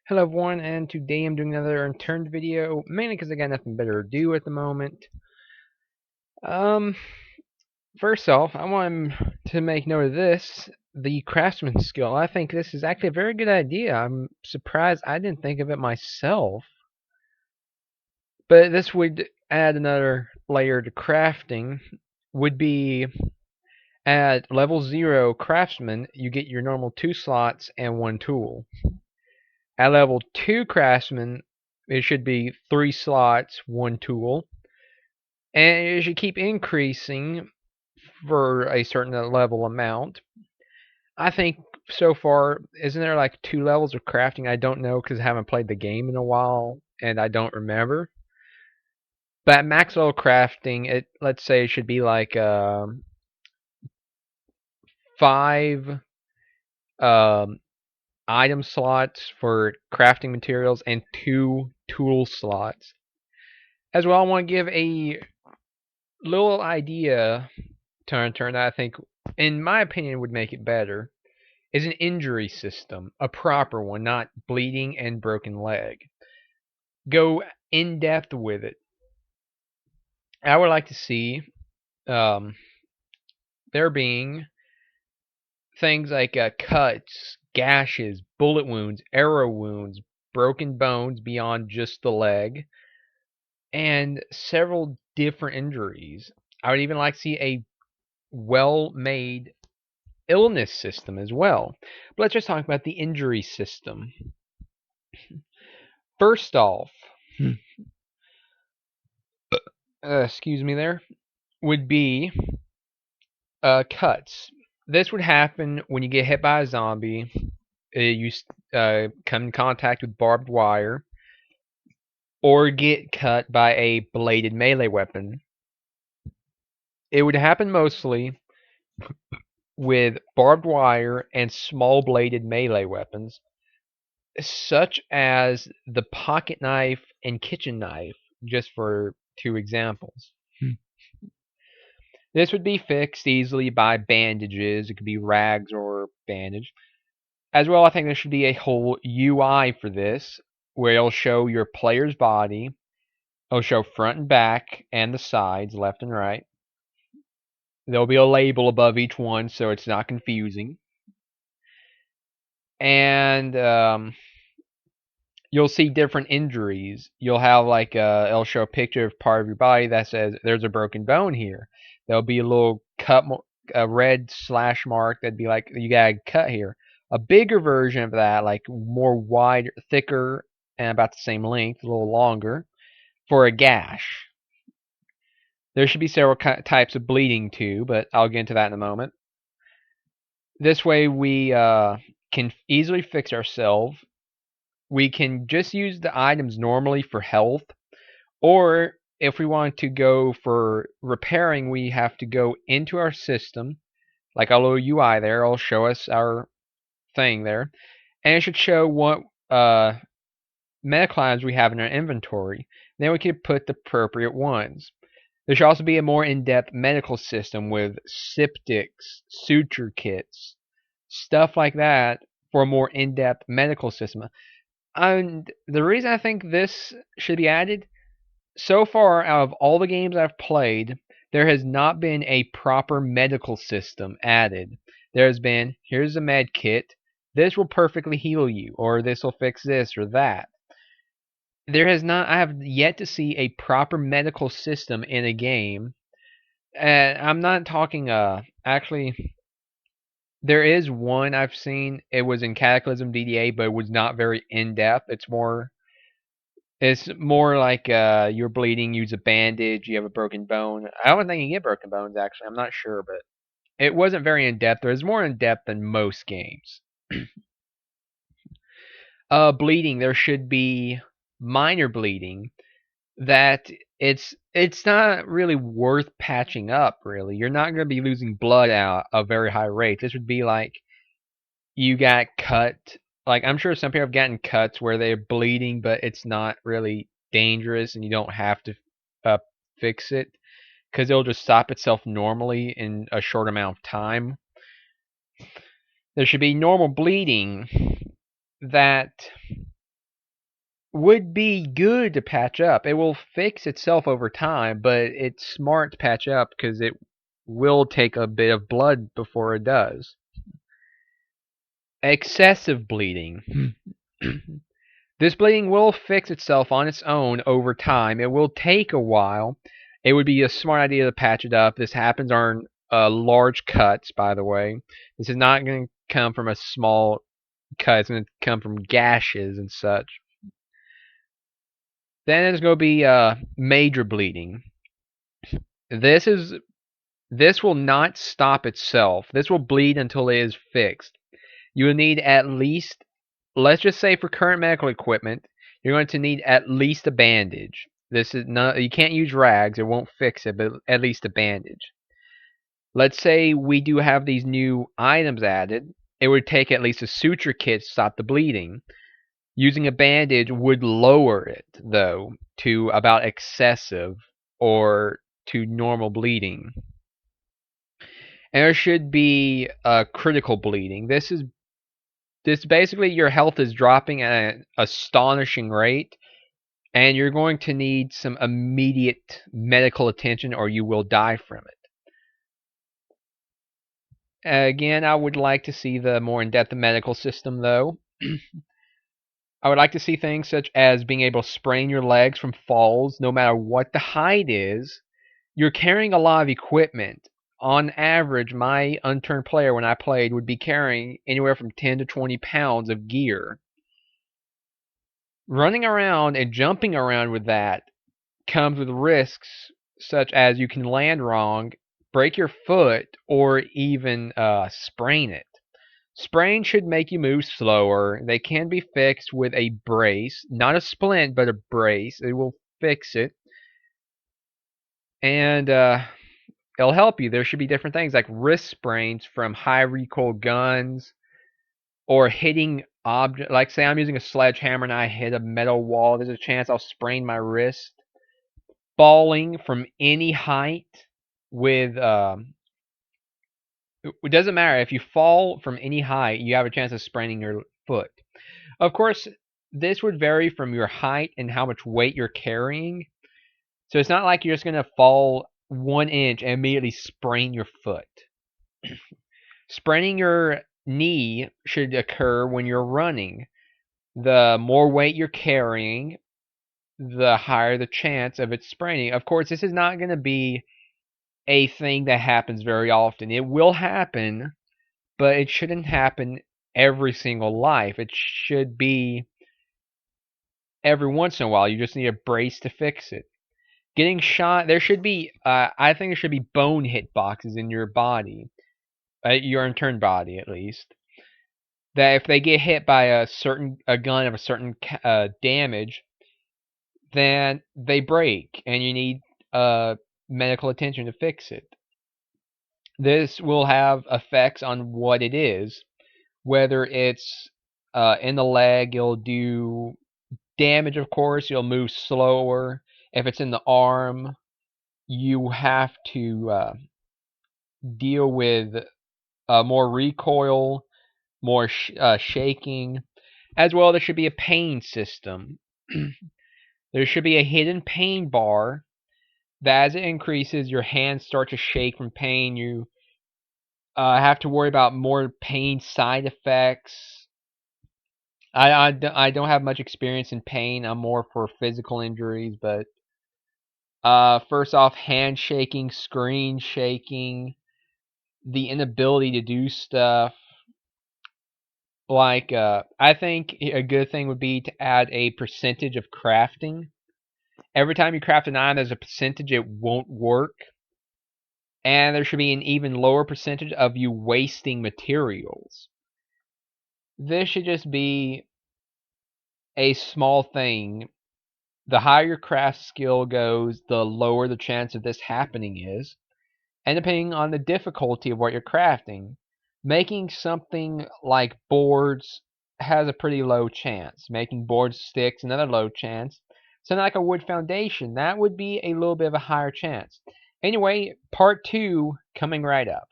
Hello everyone, and today I'm doing another Unturned video, mainly because I got nothing better to do at the moment. Um, First off, I want to make note of this, the craftsman skill. I think this is actually a very good idea. I'm surprised I didn't think of it myself. But this would add another layer to crafting, would be at level 0 craftsman, you get your normal 2 slots and 1 tool. At level 2 craftsman, it should be 3 slots, 1 tool. And it should keep increasing for a certain level amount. I think so far, isn't there like 2 levels of crafting? I don't know because I haven't played the game in a while and I don't remember. But at max level crafting, let's say it should be like 5 um, item slots for crafting materials and 2 tool slots. As well, I want to give a little idea turn that I think, in my opinion, would make it better is an injury system, a proper one, not bleeding and broken leg. Go in depth with it. I would like to see um, there being things like cuts, gashes, bullet wounds, arrow wounds, broken bones beyond just the leg, and several different injuries. I would even like to see a well made illness system as well. But let's just talk about the injury system. First off, excuse me there, would be cuts. This would happen when you get hit by a zombie. You come in contact with barbed wire, or get cut by a bladed melee weapon. It would happen mostly with barbed wire and small bladed melee weapons, such as the pocket knife and kitchen knife, just for 2 examples. This would be fixed easily by bandages. It could be rags or bandage. As well, I think there should be a whole UI for this, where it'll show your player's body. It'll show front and back and the sides, left and right. There'll be a label above each one, so it's not confusing. And you'll see different injuries. You'll have like it'll show a picture of part of your body that says there's a broken bone here. There'll be a little cut, a red slash mark that'd be like you got a cut here. A bigger version of that, like more wide, thicker, and about the same length, a little longer, for a gash. There should be several types of bleeding too, but I'll get into that in a moment. This way we can easily fix ourselves. We can just use the items normally for health, or if we want to go for repairing, we have to go into our system, like a little UI there. It'll show us our thing there, and it should show what medical items we have in our inventory. Then we can put the appropriate ones. There should also be a more in-depth medical system with septics, suture kits, stuff like that for a more in-depth medical system. And the reason I think this should be added, so far out of all the games I've played, there has not been a proper medical system added. There has been, here's a med kit, this will perfectly heal you, or this will fix this or that. There has not, I have yet to see a proper medical system in a game. I'm not talking, actually, there is one I've seen. It was in Cataclysm DDA, but it was not very in depth. It's more like you're bleeding, use a bandage, you have a broken bone. I don't think you get broken bones actually. I'm not sure, but it wasn't very in depth. It was more in depth than most games. Bleeding, there should be minor bleeding that it's not really worth patching up. Really, you're not going to be losing blood at a very high rate. This would be like you got cut. Like I'm sure some people have gotten cuts where they're bleeding, but it's not really dangerous, and you don't have to uh, fix it because it'll just stop itself normally in a short amount of time. There should be normal bleeding that would be good to patch up. It will fix itself over time, but it's smart to patch up because it will take a bit of blood before it does. Excessive bleeding. This bleeding will fix itself on its own over time. It will take a while. It would be a smart idea to patch it up. This happens on large cuts, by the way. This is not going to come from a small cut. It's going to come from gashes and such. Then there's going to be major bleeding. This will not stop itself. This will bleed until it is fixed. You will need at least, let's just say for current medical equipment, you're going to need at least a bandage. This is not, you can't use rags, it won't fix it, but at least a bandage. Let's say we do have these new items added, it would take at least a suture kit to stop the bleeding. Using a bandage would lower it, though, to about excessive or to normal bleeding. And there should be critical bleeding. This basically your health is dropping at an astonishing rate, and you're going to need some immediate medical attention or you will die from it. Again, I would like to see the more in-depth medical system, though. I would like to see things such as being able to sprain your legs from falls, no matter what the height is. You're carrying a lot of equipment. On average, my unturned player, when I played, would be carrying anywhere from 10 to 20 pounds of gear. Running around and jumping around with that comes with risks such as you can land wrong, break your foot, or even sprain it. Sprain should make you move slower. They can be fixed with a brace, not a splint, but a brace. It will fix it. And it'll help you. There should be different things like wrist sprains from high recoil guns or hitting object. Like say I'm using a sledgehammer and I hit a metal wall. There's a chance I'll sprain my wrist. Falling from any height with it doesn't matter if you fall from any height, you have a chance of spraining your foot. Of course, this would vary from your height and how much weight you're carrying. So it's not like you're just going to fall 1 inch and immediately sprain your foot. Spraining your knee should occur when you're running. The more weight you're carrying, the higher the chance of it spraining. Of course, this is not going to be a thing that happens very often. It will happen, but it shouldn't happen every single life. It should be every once in a while. You just need a brace to fix it. Getting shot, there should be, I think there should be bone hitboxes in your body, your unturned body at least, that if they get hit by a gun of a certain damage, then they break, and you need medical attention to fix it. This will have effects on what it is, whether it's in the leg, it'll do damage, of course, you'll move slower. If it's in the arm, you have to deal with more recoil, more shaking. As well, there should be a pain system. There should be a hidden pain bar that as it increases, your hands start to shake from pain. You have to worry about more pain side effects. I don't have much experience in pain. I'm more for physical injuries, but first off, hand shaking, screen shaking, the inability to do stuff. Like, I think a good thing would be to add a percentage of crafting. Every time you craft an item, there's a percentage it won't work. And there should be an even lower percentage of you wasting materials. This should just be a small thing. The higher your craft skill goes, the lower the chance of this happening is. And depending on the difficulty of what you're crafting, making something like boards has a pretty low chance. Making board sticks, another low chance. Something like a wood foundation, that would be a little bit of a higher chance. Anyway, part 2 coming right up.